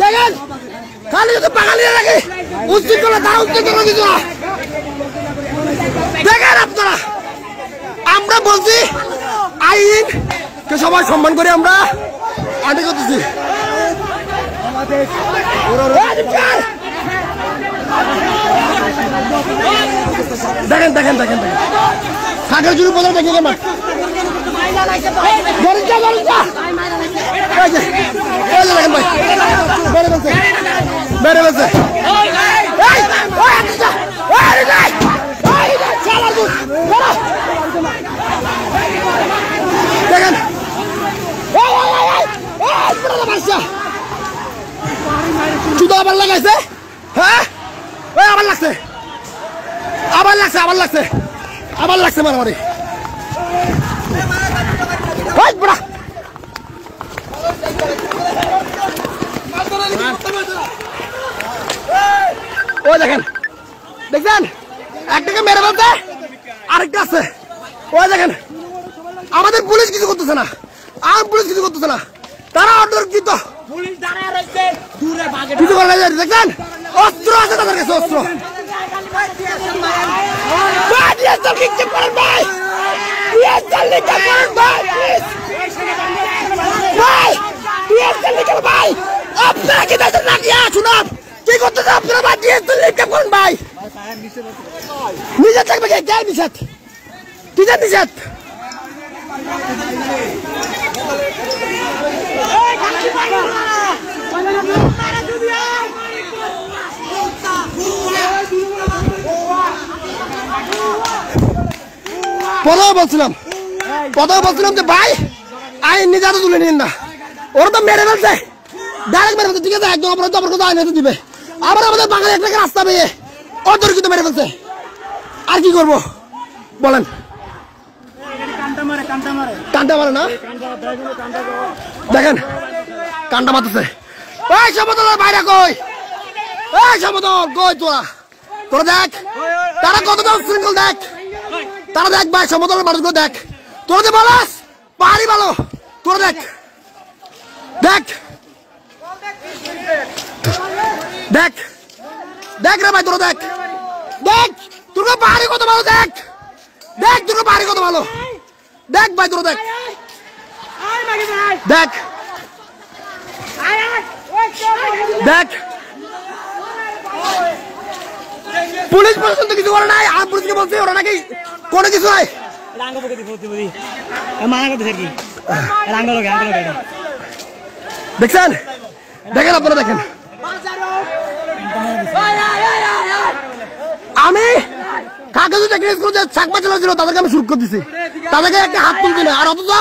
দেখেন খালি যদি বাঙালি লাগে উচ্চতলা তা উচ্চতলা কিছু না। দেখেন আপনারা আমরা বলছি আইন কে সবাই সম্মান করে আমরা আটে করতেছি। দেখেন দেখেন দেখেন দেখেন সাগর জুড়ে বোঝা দেখে কেমন দেখেন ভাই বেড়ে বলছে বেড়ে বলছে দেখেন জুতো আবার লাগাইছে। হ্যাঁ আবার লাগছে আবার লাগছে আবার লাগছে আবার লাগছে মারামারি। ওই দেখেন দেখছেন একটাকে মেরে ফেলতে আরেকটা আছে। ওই দেখেন আমাদের পুলিশ কিছু করতেছে না, আর পুলিশ কিছু করতেছে না, তারা অর্ডার কি তো কিছু করে দেখছেন অস্ত্র আছে তাদের কাছে অস্ত্র। আপনারা কি দেখছেন না শুনাম কি করতেছে আপনারা ভাই ডিএসএল লিখতে কোন ভাই নিষেধ থাকবে কে কে নিষেধ কিসের নিষেধ? প্রথমে বলছিলাম যে ভাই আইন নিজে হাতে তুলে নিন না, ওরা তো মেরে ফেলছে ডাইরেক্ট মেরে ফেলছে। ঠিক আছে একদম অপরাধ অপরাধ আইন হাতে দিবে, আবার আমাদের বাঙালি একটা রাস্তা পেয়ে অতর্কিত মেরে ফেলছে। আর কি করবো বলেন? কান্টা মারে না দেখেন কান্টা মারতেছে। ওই সমতলের বাইরে কই, ওই সমতল কই তোরা তোরা দেখ তারা কতটা উচ্ছৃঙ্খল দেখ, তারা দেখ ভাই সমতলের মানুষগুলো দেখ, তোরা যে বলাস পাহাড়ি ভালো তোরা দেখ দেখ দেখ দেখ রে ভাই তোরা দেখ দেখ তোর পাহাড়ি কত ভালো দেখ দেখ তোর পাহাড়ি কত ভালো দেখ ভাই তোরা দেখ দেখ দেখ পুলিশ প্রশাসন তো কিছু করে নাই, আর পুলিশকে বলছে ওরা নাকি কোনো কিছু নাই। দেখছেন দেখেন আপনারা দেখেন আমি কাগজে চাকমা চালাচ্ছিল তাদেরকে আমি শুরু করে দিছি, তাদেরকে একটা হাত তুলছি না। আর অথচ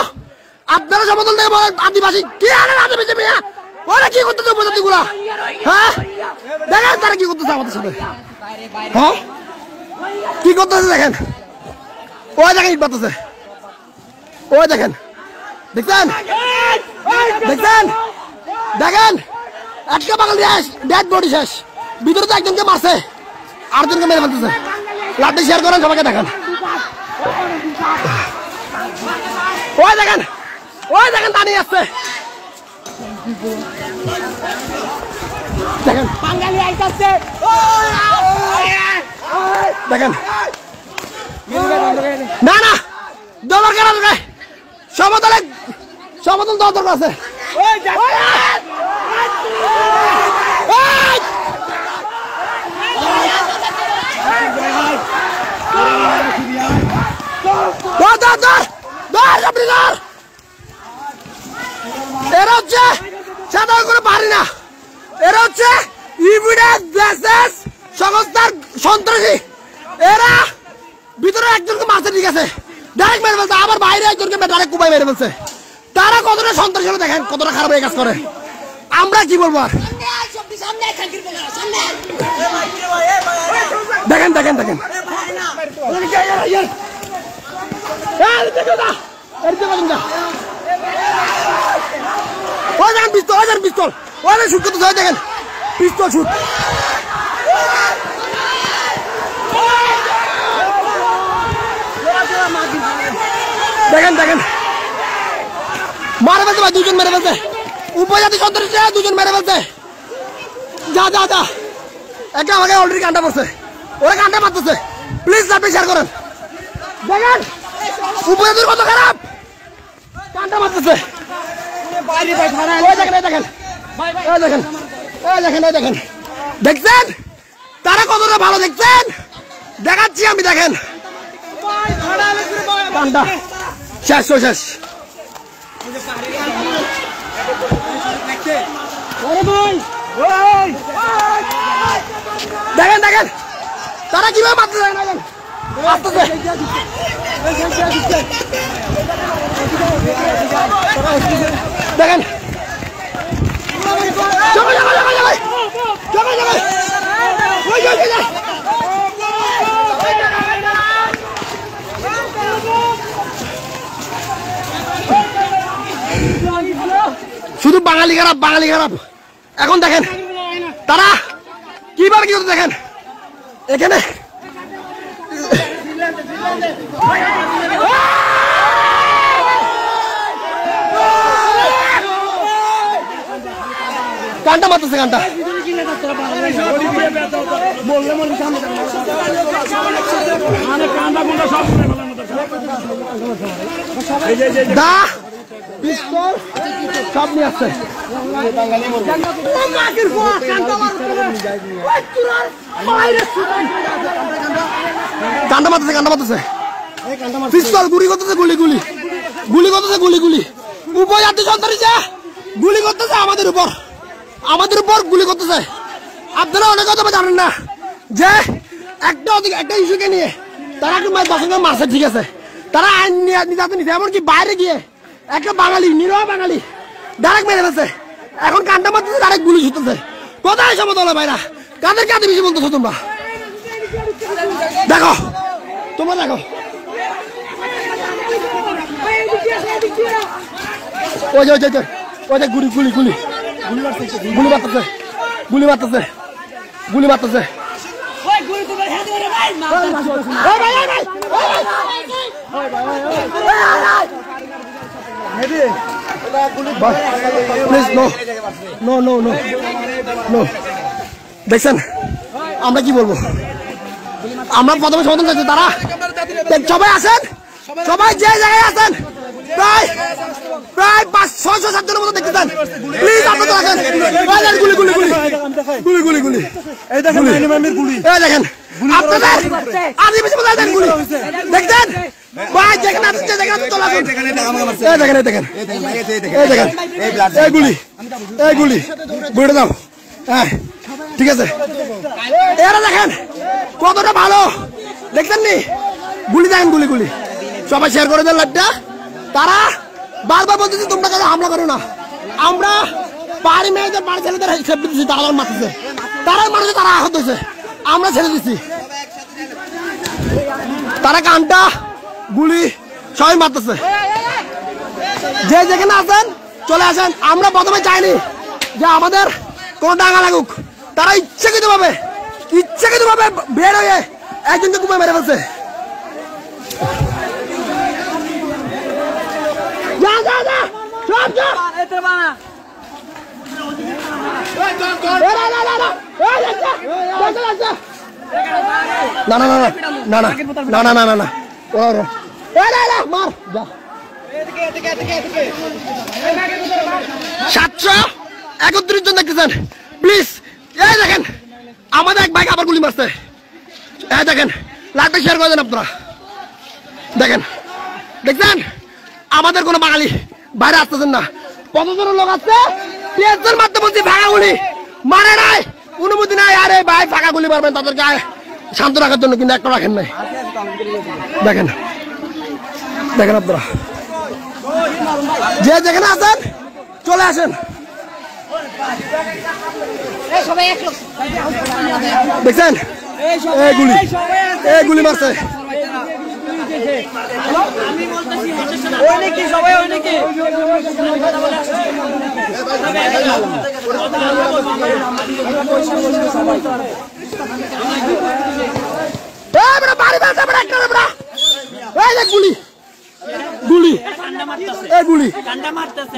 আপনারা সমতল থেকে বলেন আদিবাসী কি আনেন আদিবাসী মেয়া ওরা কি করতেছে উপজাতি গুলা? হ্যাঁ দেখেন তারা কি করতেছে আমাদের সাথে, হ্যাঁ কি করতেছে দেখেন। ওই দেখেন ইট বাতাছে, ওই দেখেন দেখছেন দেখছেন দেখেন একটা বাঙালি ডেড বডি শেষ, ভিতরে তো একজনকে মারছে আরেকজনকে মেরে ফেলতেছে। লাঠি শেয়ার করেন সবাইকে দেখেন, ওই দেখেন দাঁড়িয়ে আসছে দেখেন দেখেন না না দরকার কেন সমতলে সমতল দরকার আছে। এরা হচ্ছে সাধারণ করে পারি না, এরা হচ্ছে সংস্থার সন্ত্রাসী। এরা ভিতরে একজনকে মারছে ঠিক আছে ডাইরেক্ট মেরে ফেলছে, আবার বাইরে একজনকে ডাইরেক্ট কুপাই মেরে ফেলছে। তারা কতটা সন্ত্রাসী দেখেন কতটা খারাপ এই কাজ করে, আমরা কি বলবো আর? দেখেন দেখেন দেখেন পিস্তল পিস্তল শুট করতে দেখেন পিস্তল শুট দেখেন দেখেন মারে ফেলছে ভাই, দুজন মেরে ফেলছে উপজাতি সন্ত্রাসী দুজন মেরে ফেলছে। যা যা যা একটা আমাকে অলরেডি কান্টা পড়ছে ওরা কান্টা মারতেছে প্লিজ আপনি শেয়ার করেন দেখেন উপরে দূর কত খারাপ কান্টা মারতেছে দেখেন দেখছেন তারা কতটা ভালো দেখছেন দেখাচ্ছি আমি দেখেন কান্টা শেষ শেষ দেখেন দেখেন তারা কিভাবে মারতে যায় না দেখেন শুধু বাঙালি খারাপ এখন দেখেন তারা কিভাবে কি করতে দেখেন এখানে কান্টা মারতেছে কান্টা দা পিস্তল সব নিয়ে আসছে কান্টা মারতেছে পিস্তল গুলি করতেছে গুলি করতেছে উপজাতি সন্তান গুলি করতেছে আমাদের উপর গুলি করতেছে আপনারা অনেক কথা জানেন না যে একটা ইস্যুকে নিয়ে তারা একটু মারছে ঠিক আছে তারা আইন নিতে নিতে এমনকি বাইরে গিয়ে একটা বাঙালি নিরহ বাঙালি ডাইরেক্ট মেরে ফেলছে এখন কান্টা মারতেছে ডাইরেক্ট গুলি ছুটতেছে কোথায় সমতল ভাইরা কাদের কাঁদে বেশি বলতেছো তোমরা দেখো তোমরা দেখো ওই যে গুলি মারতেছে দেখছেন আমরা কি বলবো আমরা প্রথমে সমর্থন চাইছি তারা সবাই আছেন সবাই যে জায়গায় আছেন প্রায় 500-700 জনের মতো দেখতেছেন প্লিজ আপনারা আসেন গুলি এই দেখেন আপনাদের আদিবাসী বলে দেন গুলি দেখছেন ভাই যেখানে চলে আসুন দেখেন এই গুলি বুড়ে দাও হ্যাঁ ঠিক আছে এরা দেখেন কতটা ভালো দেখছেন নি গুলি দেখেন গুলি সবাই শেয়ার করে দেন লাইভটা তারা বারবার বলতেছে তোমরা কেন হামলা করো না আমরা বাড়ি মেয়েদের বাড়ি ছেলেদের সেফটি দিচ্ছি তারা মারতেছে তারাই মারছে তারা আহত হয়েছে আমরা ছেড়ে দিচ্ছি তারা কানটা গুলি সবাই মারতেছে যে যেখানে আছেন চলে আসেন আমরা প্রথমে চাইনি যে আমাদের কোনো ডাঙা লাগুক তারা ইচ্ছাকৃত ভাবে বের হয়ে একজনকে কুপে মেরে ফেলছে না 731 জন দেখতেছেন প্লিজ এই দেখেন আমাদের এক ভাই আবার গুলি মারছে এই দেখেন লাইভটা শেয়ার করে দেন আপনারা দেখছেন আমাদের কোনো বাঙালি বাইরে আসতেছেন না 50 জন লোক আসছে 5 জন মারতে বলছি ভাঙা গুলি মারে নাই অনুমতি নাই আরে ভাই ফাঁকা গুলি মারবেন তাদের গায়ে শান্ত রাখার জন্য কিন্তু একটা রাখেন নাই দেখেন আপনারা যে যেখানে আছেন চলে আসেন দেখছেন এই গুলি মারছে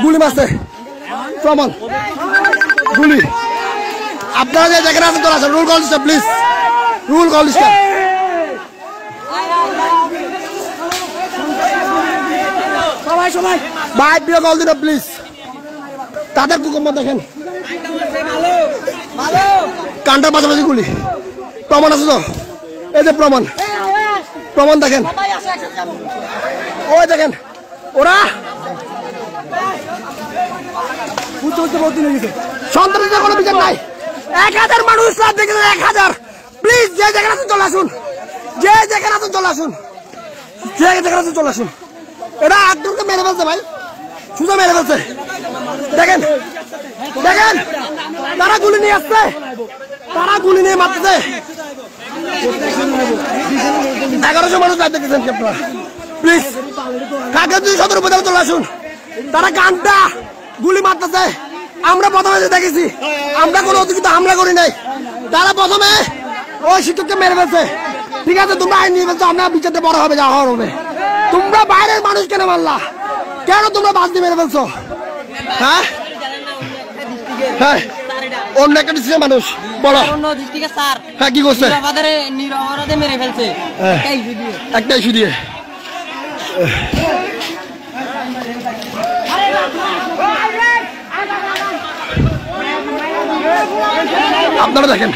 গুলি মারছে প্রমাণ গুলি আপনারা যে যেখানে আছেন চলে আসেন, রুল কল দিচ্ছে প্লিজ, রুল কল দিচ্ছে। ভাই প্রিয় কল দিন প্লিজ, তাদের কুকুম্ব দেখেন, কানটার পাশাপাশি গুলি, প্রমাণ আছে তো, এই যে প্রমাণ, প্রমাণ দেখেন, ওই দেখেন ওরা সন্ত্রাসীদের কোনো বিচার নাই। 1000 মানুষ লাভ দেখেছেন, 1000। প্লিজ যে যেখানে আছেন চলে আসুন, যে যেখানে আছেন চলে আসুন, যে যেখানে আছেন চলে আসুন। এটা একজনকে মেরে ফেলছে ভাই, সুজা মেরে ফেলছে। দেখেন দেখেন তারা গুলি নিয়ে আসছে, তারা গুলি নিয়ে মারতেছে। 1100 মানুষ লাভ দেখেছেন কি আপনারা? প্লিজ কাগজ সদর উপজেলা চলে আসুন, তারা গানটা গুলি মারতেছে। আমরা প্রথমে যে দেখেছি, আমরা কোনো অতিরিক্ত হামলা করি নাই, তারা প্রথমে ওই শিক্ষককে মেরে ফেলছে। ঠিক আছে, তোমরা আইন নিয়ে ফেলছো, আমরা বিচারতে বড় হবে, যা হওয়ার হবে। তোমরা বাইরের মানুষ কেন মারলা? কেন তোমরা বাস দিয়ে মেরে ফেলছো? হ্যাঁ হ্যাঁ, অন্য একটা ডিস্ট্রিক্টের মানুষ বলো। হ্যাঁ কি করছে? মেরে ফেলছে একটা ইস্যু দিয়ে। আপনারা দেখেন